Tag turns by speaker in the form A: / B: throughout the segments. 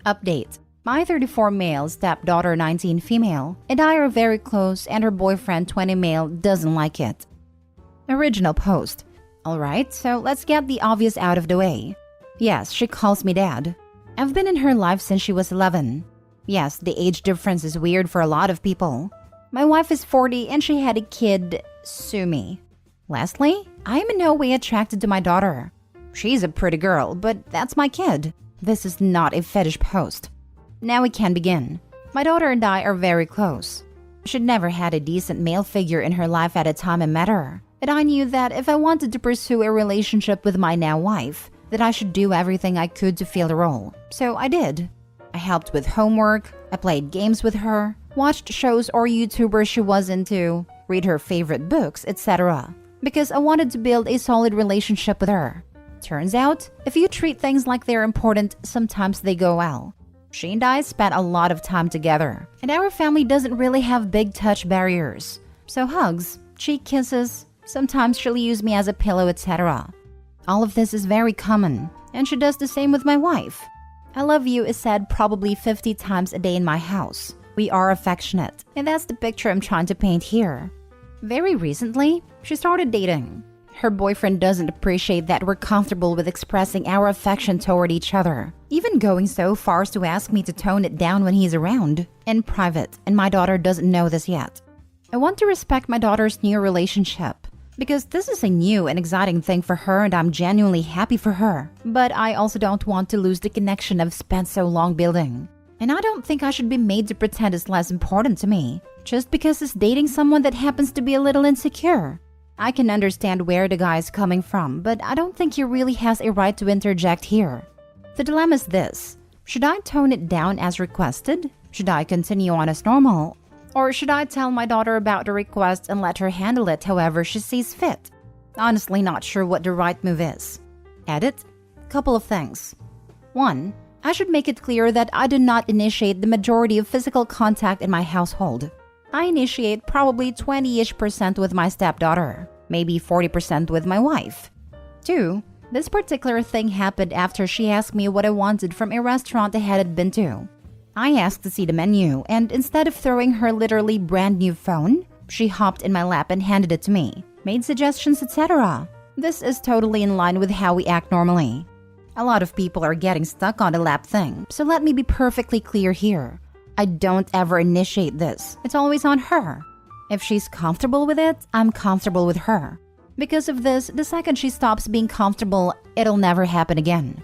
A: Update. My 34 male, stepdaughter 19 female, and I are very close, and her boyfriend 20 male doesn't like it. Original post. Alright, so let's get the obvious out of the way. Yes, she calls me dad. I've been in her life since she was 11. Yes, the age difference is weird for a lot of people. My wife is 40 and she had a kid, sue me. Lastly, I am in no way attracted to my daughter. She's a pretty girl, but that's my kid. This is not a fetish post. Now we can begin. My daughter and I are very close. She'd never had a decent male figure in her life at the time I met her. And I knew that if I wanted to pursue a relationship with my now wife, that I should do everything I could to fill the role. So I did. I helped with homework, I played games with her, watched shows or YouTubers she was into, read her favorite books, etc. Because I wanted to build a solid relationship with her. Turns out, if you treat things like they're important, sometimes they go well. She and I spent a lot of time together, and our family doesn't really have big touch barriers. So hugs, cheek kisses, sometimes she'll use me as a pillow, etc. All of this is very common, and she does the same with my wife. I love you is said probably 50 times a day in my house. We are affectionate, and that's the picture I'm trying to paint here. Very recently, she started dating. Her boyfriend doesn't appreciate that we're comfortable with expressing our affection toward each other, even going so far as to ask me to tone it down when he's around, in private, and my daughter doesn't know this yet. I want to respect my daughter's new relationship, because this is a new and exciting thing for her and I'm genuinely happy for her. But I also don't want to lose the connection I've spent so long building. And I don't think I should be made to pretend it's less important to me, just because he's dating someone that happens to be a little insecure. I can understand where the guy is coming from, but I don't think he really has a right to interject here. The dilemma is this. Should I tone it down as requested? Should I continue on as normal? Or should I tell my daughter about the request and let her handle it however she sees fit? Honestly not sure what the right move is. Edit. Couple of things. 1. I should make it clear that I do not initiate the majority of physical contact in my household. I initiate probably 20-ish% with my stepdaughter, maybe 40% with my wife. 2. This particular thing happened after she asked me what I wanted from a restaurant I had been to. I asked to see the menu, and instead of throwing her literally brand new phone, she hopped in my lap and handed it to me, made suggestions, etc. This is totally in line with how we act normally. A lot of people are getting stuck on the lap thing, so let me be perfectly clear here. I don't ever initiate this. It's always on her. If she's comfortable with it, I'm comfortable with her. Because of this, the second she stops being comfortable, it'll never happen again.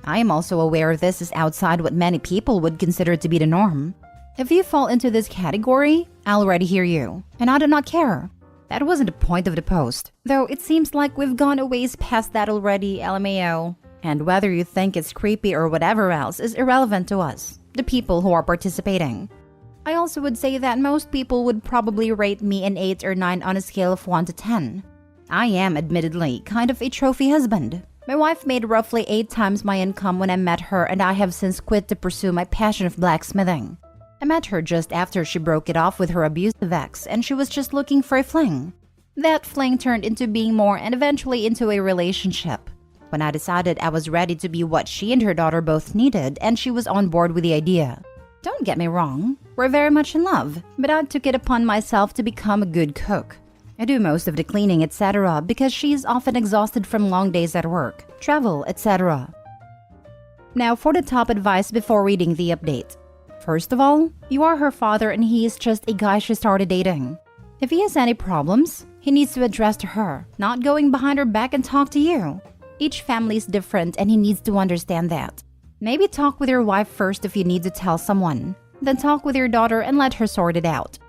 A: I am also aware this is outside what many people would consider to be the norm. If you fall into this category, I'll already hear you, and I do not care. That wasn't the point of the post, though it seems like we've gone a ways past that already, LMAO. And whether you think it's creepy or whatever else is irrelevant to us, the people who are participating. I also would say that most people would probably rate me an 8 or 9 on a scale of 1 to 10. I am, admittedly, kind of a trophy husband. My wife made roughly 8 times my income when I met her, and I have since quit to pursue my passion of blacksmithing. I met her just after she broke it off with her abusive ex, and she was just looking for a fling. That fling turned into being more and eventually into a relationship. When I decided I was ready to be what she and her daughter both needed, and she was on board with the idea. Don't get me wrong, we're very much in love, but I took it upon myself to become a good cook. I do most of the cleaning, etc. because she is often exhausted from long days at work, travel, etc. Now for the top advice before reading the update. First of all, you are her father and he is just a guy she started dating. If he has any problems, he needs to address to her, not going behind her back and talk to you. Each family is different and he needs to understand that. Maybe talk with your wife first if you need to tell someone. Then talk with your daughter and let her sort it out.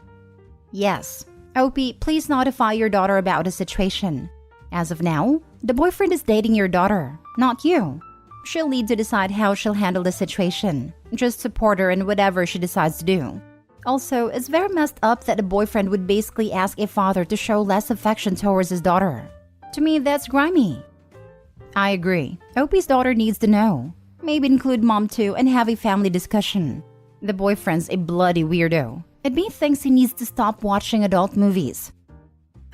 A: Yes. OP, please notify your daughter about the situation. As of now, the boyfriend is dating your daughter, not you. She'll need to decide how she'll handle the situation. Just support her in whatever she decides to do. Also, it's very messed up that the boyfriend would basically ask a father to show less affection towards his daughter. To me, that's grimy. I agree. OP's daughter needs to know. Maybe include mom too and have a family discussion. The boyfriend's a bloody weirdo. It thinks he needs to stop watching adult movies.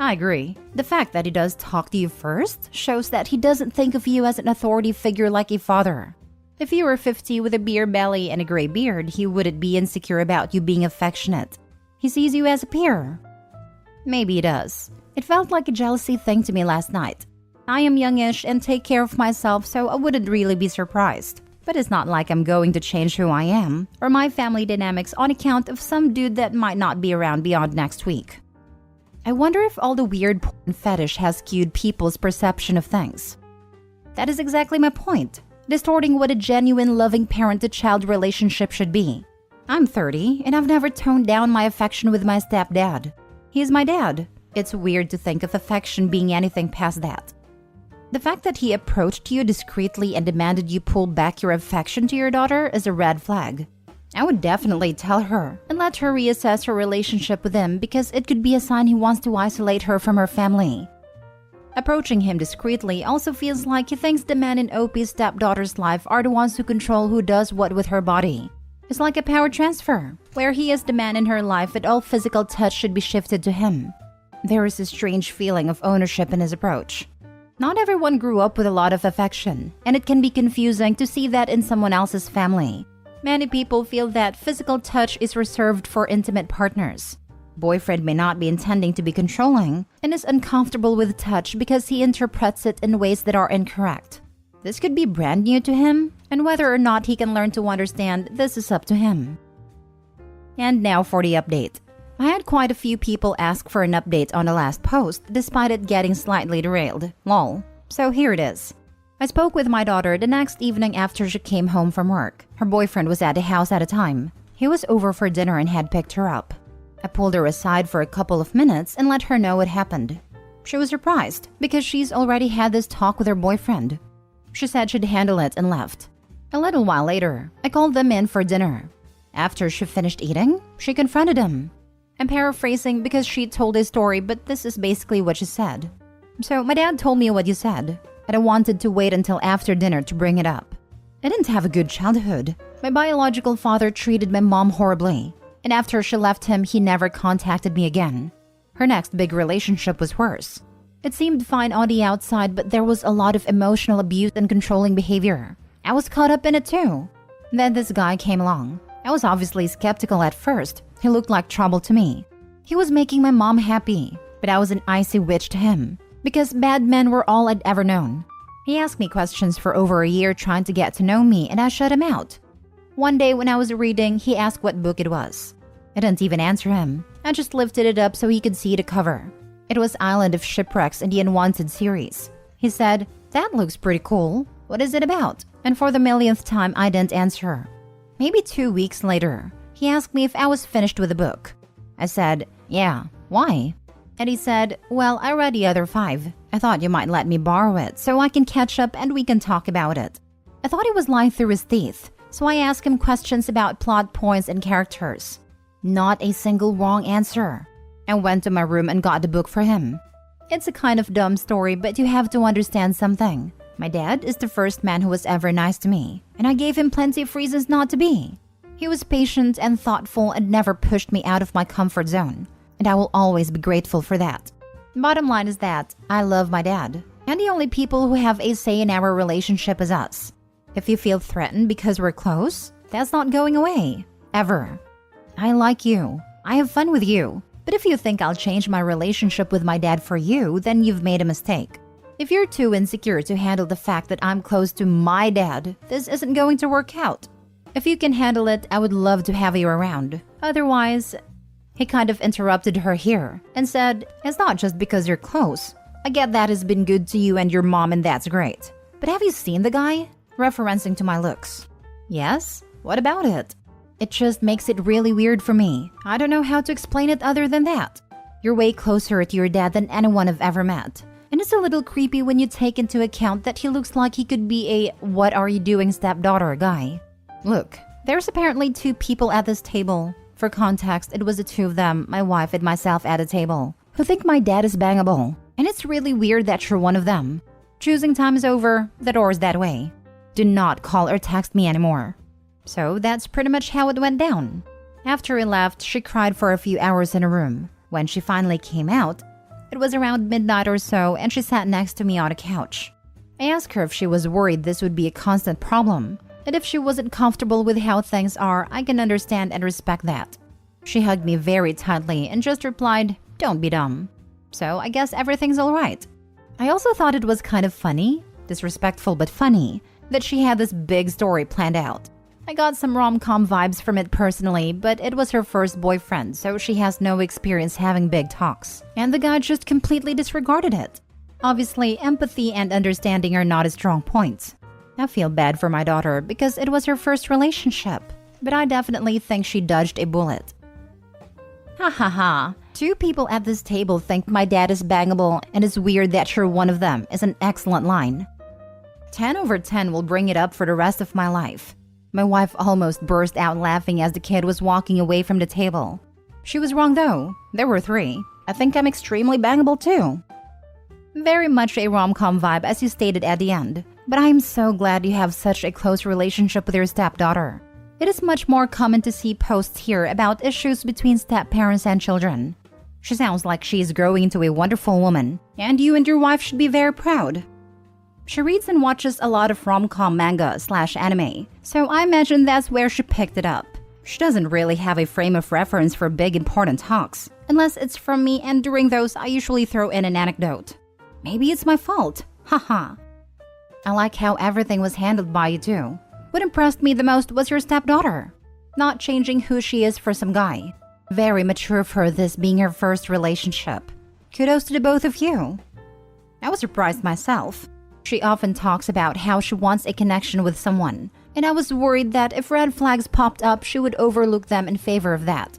A: I agree. The fact that he does talk to you first shows that he doesn't think of you as an authority figure like a father. If you were 50 with a beer belly and a gray beard, he wouldn't be insecure about you being affectionate. He sees you as a peer. Maybe he does. It felt like a jealousy thing to me last night. I am youngish and take care of myself, so I wouldn't really be surprised. But it's not like I'm going to change who I am or my family dynamics on account of some dude that might not be around beyond next week. I wonder if all the weird porn fetish has skewed people's perception of things. That is exactly my point, distorting what a genuine loving parent-to-child relationship should be. I'm 30 and I've never toned down my affection with my stepdad. He is my dad. It's weird to think of affection being anything past that. The fact that he approached you discreetly and demanded you pull back your affection to your daughter is a red flag. I would definitely tell her and let her reassess her relationship with him because it could be a sign he wants to isolate her from her family. Approaching him discreetly also feels like he thinks the men in OP's stepdaughter's life are the ones who control who does what with her body. It's like a power transfer, where he is the man in her life and all physical touch should be shifted to him. There is a strange feeling of ownership in his approach. Not everyone grew up with a lot of affection, and it can be confusing to see that in someone else's family. Many people feel that physical touch is reserved for intimate partners. Boyfriend may not be intending to be controlling and is uncomfortable with touch because he interprets it in ways that are incorrect. This could be brand new to him, and whether or not he can learn to understand, this is up to him. And now for the update. I had quite a few people ask for an update on the last post, despite it getting slightly derailed. Lol. So here it is. I spoke with my daughter the next evening after she came home from work. Her boyfriend was at the house at the time. He was over for dinner and had picked her up. I pulled her aside for a couple of minutes and let her know what happened. She was surprised because she's already had this talk with her boyfriend. She said she'd handle it and left. A little while later, I called them in for dinner. After she finished eating, she confronted him. I'm paraphrasing because she told his story, but this is basically what she said. So my dad told me what you said, and I wanted to wait until after dinner to bring it up. I didn't have a good childhood. My biological father treated my mom horribly, and after she left him, he never contacted me again. Her next big relationship was worse. It seemed fine on the outside, but there was a lot of emotional abuse and controlling behavior. I was caught up in it too. Then this guy came along. I was obviously skeptical at first. He looked like trouble to me. He was making my mom happy, but I was an icy witch to him because bad men were all I'd ever known. He asked me questions for over a year trying to get to know me, and I shut him out. One day when I was reading, he asked what book it was. I didn't even answer him. I just lifted it up so he could see the cover. It was Island of Shipwrecks in the Unwanted series. He said, "That looks pretty cool. What is it about?" And for the millionth time, I didn't answer. Maybe 2 weeks later, he asked me if I was finished with the book. I said, "Yeah, why?" And he said, "Well, I read the other 5. I thought you might let me borrow it so I can catch up and we can talk about it." I thought he was lying through his teeth, so I asked him questions about plot points and characters. Not a single wrong answer. I went to my room and got the book for him. It's a kind of dumb story, but you have to understand something. My dad is the first man who was ever nice to me, and I gave him plenty of reasons not to be. He was patient and thoughtful and never pushed me out of my comfort zone, and I will always be grateful for that. Bottom line is that I love my dad, and the only people who have a say in our relationship is us. If you feel threatened because we're close, that's not going away. Ever. I like you. I have fun with you. But if you think I'll change my relationship with my dad for you, then you've made a mistake. If you're too insecure to handle the fact that I'm close to my dad, this isn't going to work out. If you can handle it, I would love to have you around. Otherwise, he kind of interrupted her here and said, "It's not just because you're close. I get that has been good to you and your mom and that's great. But have you seen the guy?" Referencing to my looks. Yes? What about it? It just makes it really weird for me. I don't know how to explain it other than that. You're way closer to your dad than anyone I've ever met. And it's a little creepy when you take into account that he looks like he could be a "what are you doing stepdaughter" guy. Look, there's apparently 2 people at this table. For context, it was the 2 of them, my wife and myself at a table, who think my dad is bangable. And it's really weird that you're one of them. Choosing time is over, the door's that way. Do not call or text me anymore. So that's pretty much how it went down. After he left, she cried for a few hours in a room. When she finally came out, It was around midnight or so, and she sat next to me on a couch. I asked her if she was worried this would be a constant problem, and if she wasn't comfortable with how things are, I can understand and respect that. She hugged me very tightly and just replied, "Don't be dumb." So I guess everything's alright. I also thought it was kind of funny, disrespectful but funny, that she had this big story planned out. I got some rom-com vibes from it personally, but it was her first boyfriend, so she has no experience having big talks. And the guy just completely disregarded it. Obviously, empathy and understanding are not a strong points. I feel bad for my daughter because it was her first relationship, but I definitely think she dodged a bullet. Ha ha ha. 2 people at this table think my dad is bangable, and it's weird that you're one of them is an excellent line. 10 over 10 will bring it up for the rest of my life. My wife almost burst out laughing as the kid was walking away from the table. She was wrong though. There were 3. I think I'm extremely bangable too. Very much a rom-com vibe as you stated at the end, but I am so glad you have such a close relationship with your stepdaughter. It is much more common to see posts here about issues between step-parents and children. She sounds like she is growing into a wonderful woman, and you and your wife should be very proud. She reads and watches a lot of rom-com manga/anime, so I imagine that's where she picked it up. She doesn't really have a frame of reference for big important talks, unless it's from me, and during those I usually throw in an anecdote. Maybe it's my fault, haha. I like how everything was handled by you too. What impressed me the most was your stepdaughter. Not changing who she is for some guy. Very mature for this being her first relationship. Kudos to the both of you. I was surprised myself. She often talks about how she wants a connection with someone, and I was worried that if red flags popped up, she would overlook them in favor of that.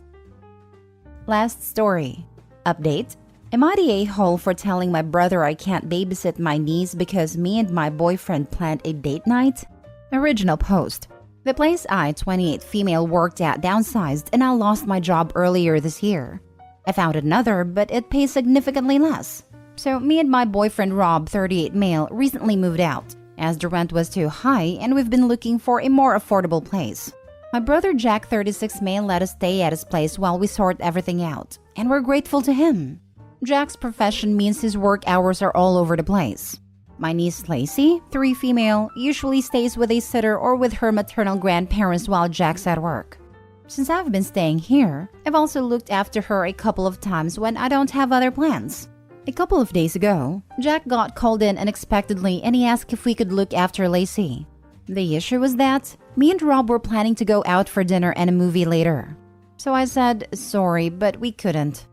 A: Last story. Update. Am I the a-hole for telling my brother I can't babysit my niece because me and my boyfriend planned a date night? Original post. The place I, 28 female, worked at downsized and I lost my job earlier this year. I found another, but it pays significantly less. So me and my boyfriend Rob, 38 male, recently moved out, as the rent was too high and we've been looking for a more affordable place. My brother Jack, 36 male, let us stay at his place while we sort everything out, and we're grateful to him. Jack's profession means his work hours are all over the place. My niece Lacey, 3 female, usually stays with a sitter or with her maternal grandparents while Jack's at work. Since I've been staying here, I've also looked after her a couple of times when I don't have other plans. A couple of days ago, Jack got called in unexpectedly and he asked if we could look after Lacey. The issue was that me and Rob were planning to go out for dinner and a movie later. So I said, sorry, but we couldn't.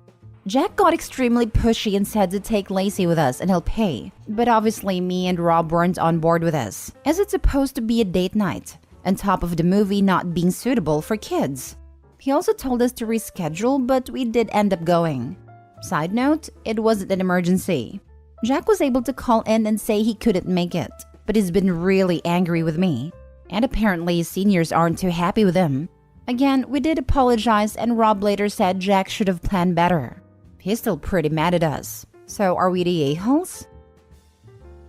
A: Jack got extremely pushy and said to take Lacey with us and he'll pay. But obviously me and Rob weren't on board with this, as it's supposed to be a date night, on top of the movie not being suitable for kids. He also told us to reschedule, but we did end up going. Side note, it wasn't an emergency. Jack was able to call in and say he couldn't make it, but he's been really angry with me. And apparently seniors aren't too happy with him. Again, we did apologize and Rob later said Jack should have planned better. He's still pretty mad at us. So are we the a-holes?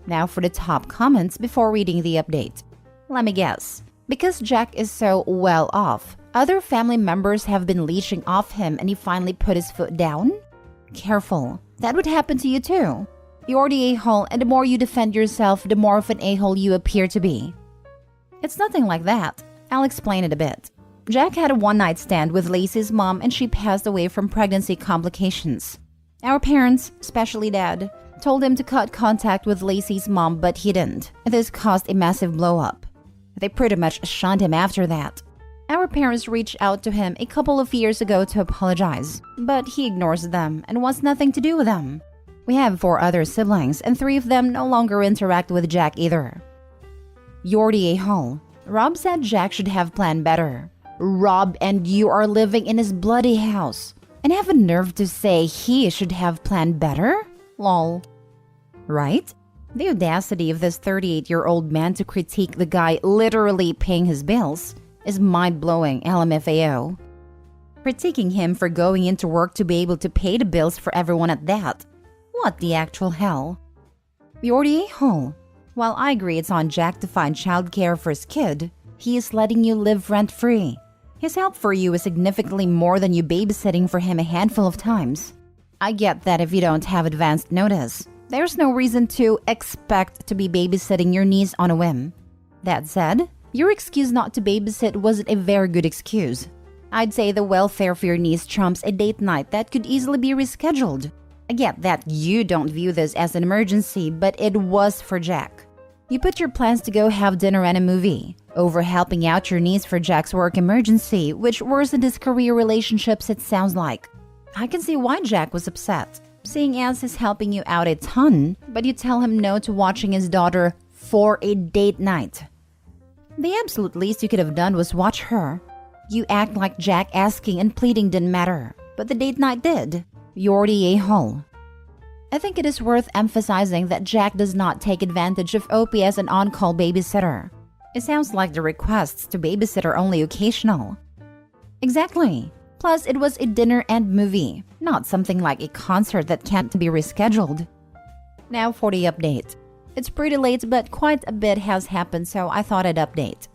A: Now for the top comments before reading the update. Let me guess. Because Jack is so well off, other family members have been leeching off him and he finally put his foot down? Careful. That would happen to you too. You're the a-hole, and the more you defend yourself, the more of an a-hole you appear to be. It's nothing like that. I'll explain it a bit. Jack had a one-night stand with Lacey's mom and she passed away from pregnancy complications. Our parents, especially Dad, told him to cut contact with Lacey's mom, but he didn't. This caused a massive blow-up. They pretty much shunned him after that. Our parents reached out to him a couple of years ago to apologize, but he ignores them and wants nothing to do with them. We have 4 other siblings and 3 of them no longer interact with Jack either. You're the a-hole. Rob said Jack should have planned better. Rob and you are living in his bloody house and have a nerve to say he should have planned better? Lol. Right? The audacity of this 38-year-old man to critique the guy literally paying his bills is mind-blowing, LMFAO. Critiquing him for going into work to be able to pay the bills for everyone at that. What the actual hell? You're the a-hole. While I agree it's on Jack to find childcare for his kid, he is letting you live rent-free. His help for you is significantly more than you babysitting for him a handful of times. I get that if you don't have advanced notice, there's no reason to expect to be babysitting your niece on a whim. That said, your excuse not to babysit wasn't a very good excuse. I'd say the welfare for your niece trumps a date night that could easily be rescheduled. I get that you don't view this as an emergency, but it was for Jack. You put your plans to go have dinner and a movie over helping out your niece for Jack's work emergency, which worsened his career relationships, it sounds like. I can see why Jack was upset, seeing as he's helping you out a ton, but you tell him no to watching his daughter for a date night. The absolute least you could have done was watch her. You act like Jack asking and pleading didn't matter, but the date night did. You're the a-hole. I think it is worth emphasizing that Jack does not take advantage of Opie as an on-call babysitter. It sounds like the requests to babysit are only occasional. Exactly. Plus, it was a dinner and movie, not something like a concert that can't be rescheduled. Now for the update. It's pretty late, but quite a bit has happened, so I thought I'd update.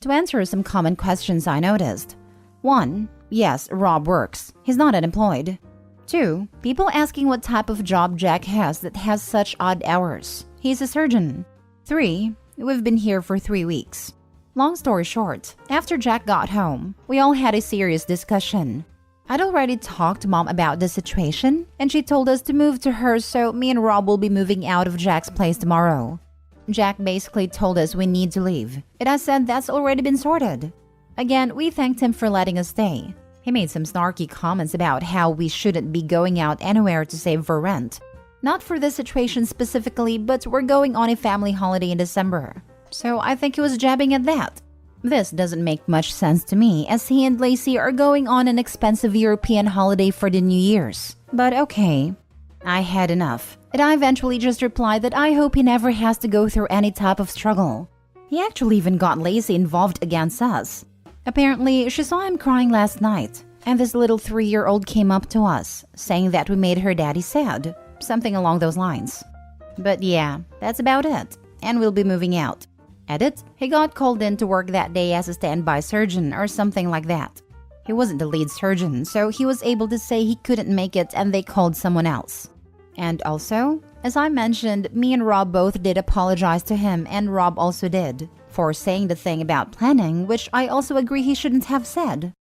A: To answer some common questions I noticed. 1. Yes, Rob works. He's not unemployed. 2. People asking what type of job Jack has that has such odd hours. He's a surgeon. 3. We've been here for 3 weeks. Long story short, after Jack got home, we all had a serious discussion. I'd already talked to Mom about the situation, and she told us to move to hers, so me and Rob will be moving out of Jack's place tomorrow. Jack basically told us we need to leave, and I said that's already been sorted. Again, we thanked him for letting us stay. He made some snarky comments about how we shouldn't be going out anywhere to save for rent. Not for this situation specifically, but we're going on a family holiday in December. So I think he was jabbing at that. This doesn't make much sense to me, as he and Lacey are going on an expensive European holiday for the New Year's. But okay. I had enough, and I eventually just replied that I hope he never has to go through any type of struggle. He actually even got Lacey involved against us. Apparently, she saw him crying last night, and this little 3-year-old came up to us, saying that we made her daddy sad. Something along those lines. But yeah, that's about it, and we'll be moving out. Edit, he got called in to work that day as a standby surgeon or something like that. He wasn't the lead surgeon, so he was able to say he couldn't make it and they called someone else. And also, as I mentioned, me and Rob both did apologize to him, and Rob also did, for saying the thing about planning, which I also agree he shouldn't have said.